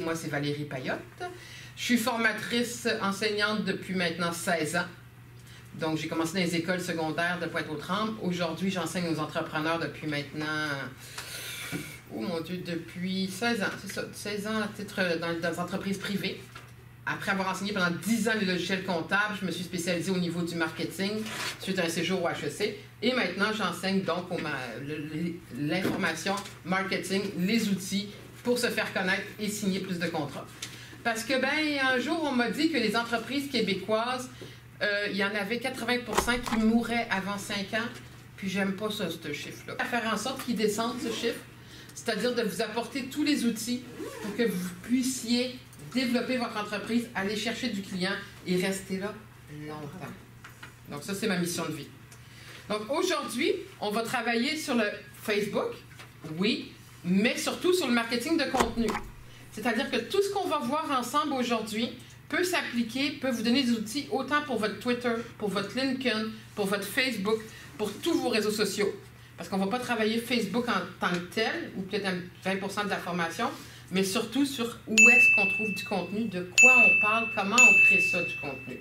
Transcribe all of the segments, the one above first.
Moi, c'est Valérie Payotte. Je suis formatrice enseignante depuis maintenant 16 ans. Donc, j'ai commencé dans les écoles secondaires de Pointe-aux-Trembles. Aujourd'hui, j'enseigne aux entrepreneurs depuis maintenant... Oh mon Dieu, depuis 16 ans. C'est ça, 16 ans à titre dans les entreprises privées. Après avoir enseigné pendant 10 ans les logiciels comptables, je me suis spécialisée au niveau du marketing suite à un séjour au HEC. Et maintenant, j'enseigne donc l'information, marketing, les outils pour se faire connaître et signer plus de contrats. Parce que, un jour, on m'a dit que les entreprises québécoises, il y en avait 80% qui mouraient avant 5 ans. Puis, j'aime pas ça, ce chiffre-là. À faire en sorte qu'il descende, ce chiffre, c'est-à-dire de vous apporter tous les outils pour que vous puissiez développer votre entreprise, aller chercher du client et rester là longtemps. Donc, ça, c'est ma mission de vie. Donc, aujourd'hui, on va travailler sur le Facebook, oui, mais surtout sur le marketing de contenu. C'est-à-dire que tout ce qu'on va voir ensemble aujourd'hui peut s'appliquer, peut vous donner des outils autant pour votre Twitter, pour votre LinkedIn, pour votre Facebook, pour tous vos réseaux sociaux. Parce qu'on ne va pas travailler Facebook en tant que tel, ou peut-être 20% de la formation, mais surtout sur où est-ce qu'on trouve du contenu, de quoi on parle, comment on crée ça, du contenu.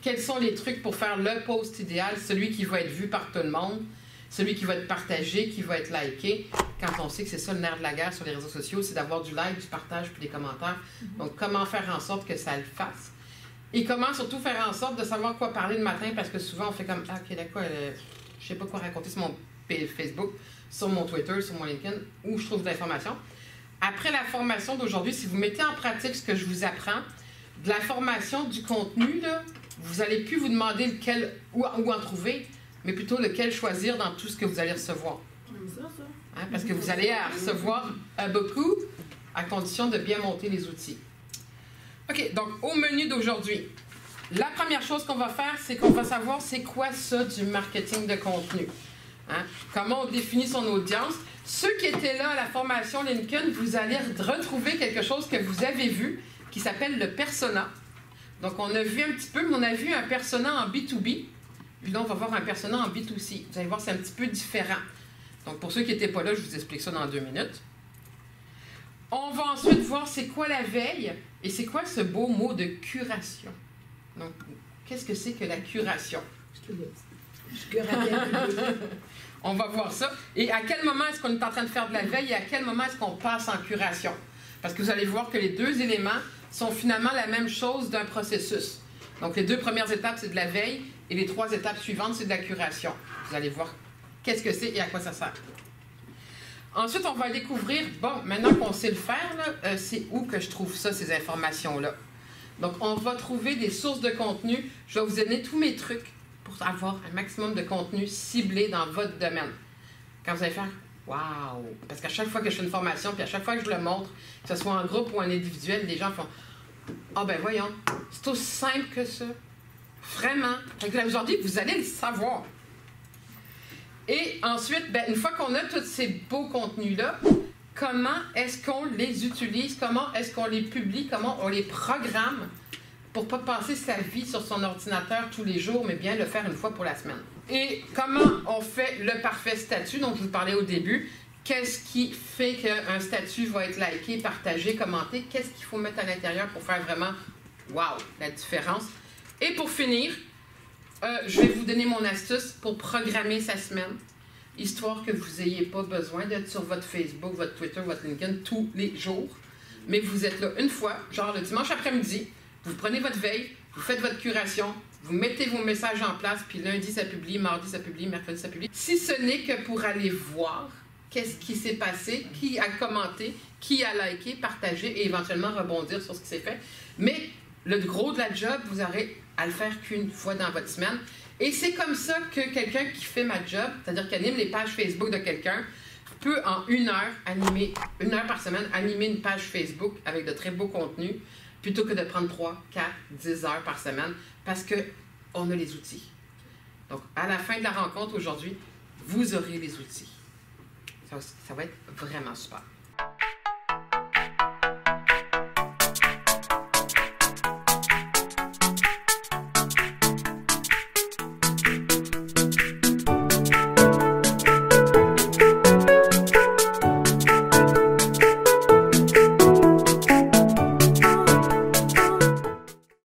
Quels sont les trucs pour faire le post idéal, celui qui va être vu par tout le monde, celui qui va être partagé, qui va être liké, quand on sait que c'est ça le nerf de la guerre sur les réseaux sociaux, c'est d'avoir du like, du partage, puis des commentaires. Donc, comment faire en sorte que ça le fasse? Et comment surtout faire en sorte de savoir quoi parler le matin, parce que souvent, on fait comme « Ah, OK, d'accord, je sais pas quoi raconter sur mon Facebook, sur mon Twitter, sur mon LinkedIn, où je trouve de l'information. » Après la formation d'aujourd'hui, si vous mettez en pratique ce que je vous apprends, de la formation, du contenu, là, vous n'allez plus vous demander lequel, où en trouver, mais plutôt lequel choisir dans tout ce que vous allez recevoir. Hein, parce que vous allez recevoir beaucoup à condition de bien monter les outils. OK, donc au menu d'aujourd'hui, la première chose qu'on va faire, c'est qu'on va savoir c'est quoi ça du marketing de contenu. Hein? Comment on définit son audience. Ceux qui étaient là à la formation LinkedIn, vous allez retrouver quelque chose que vous avez vu qui s'appelle le persona. Donc, on a vu un petit peu, mais on a vu un persona en B2B. Puis là, on va voir un persona en B2C. Vous allez voir, c'est un petit peu différent. Donc, pour ceux qui n'étaient pas là, je vous explique ça dans 2 minutes. On va ensuite voir c'est quoi la veille et c'est quoi ce beau mot de curation. Donc, qu'est-ce que c'est que la curation? On va voir ça. Et à quel moment est-ce qu'on est en train de faire de la veille et à quel moment est-ce qu'on passe en curation? Parce que vous allez voir que les 2 éléments sont finalement la même chose d'un processus. Donc, les 2 premières étapes, c'est de la veille et les 3 étapes suivantes, c'est de la curation. Vous allez voir qu'est-ce que c'est et à quoi ça sert. Ensuite, on va découvrir, bon, maintenant qu'on sait le faire, c'est où que je trouve ça, ces informations-là. Donc, on va trouver des sources de contenu. Je vais vous donner tous mes trucs pour avoir un maximum de contenu ciblé dans votre domaine. Quand vous allez faire « Wow! » Parce qu'à chaque fois que je fais une formation, puis à chaque fois que je le montre, que ce soit en groupe ou en individuel, les gens font « Ah ben voyons, c'est aussi simple que ça. » Vraiment. Donc là, aujourd'hui, vous allez le savoir. Et ensuite, une fois qu'on a tous ces beaux contenus-là, comment est-ce qu'on les utilise, comment est-ce qu'on les publie, comment on les programme pour ne pas passer sa vie sur son ordinateur tous les jours, mais bien le faire une fois pour la semaine. Et comment on fait le parfait statut, dont je vous parlais au début. Qu'est-ce qui fait qu'un statut va être liké, partagé, commenté? Qu'est-ce qu'il faut mettre à l'intérieur pour faire vraiment, wow, la différence? Et pour finir, je vais vous donner mon astuce pour programmer sa semaine, histoire que vous n'ayez pas besoin d'être sur votre Facebook, votre Twitter, votre LinkedIn tous les jours, mais vous êtes là une fois, genre le dimanche après-midi, vous prenez votre veille, vous faites votre curation, vous mettez vos messages en place, puis lundi ça publie, mardi ça publie, mercredi ça publie. Si ce n'est que pour aller voir qu'est-ce qui s'est passé, qui a commenté, qui a liké, partagé et éventuellement rebondir sur ce qui s'est fait. Mais le gros de la job, vous aurez à le faire qu'une fois dans votre semaine. Et c'est comme ça que quelqu'un qui fait ma job, c'est-à-dire qui anime les pages Facebook de quelqu'un, peut en 1 heure animer, 1 heure par semaine, animer une page Facebook avec de très beaux contenus, plutôt que de prendre 3, 4, 10 heures par semaine, parce qu'on a les outils. Donc, à la fin de la rencontre aujourd'hui, vous aurez les outils. Ça va être vraiment super.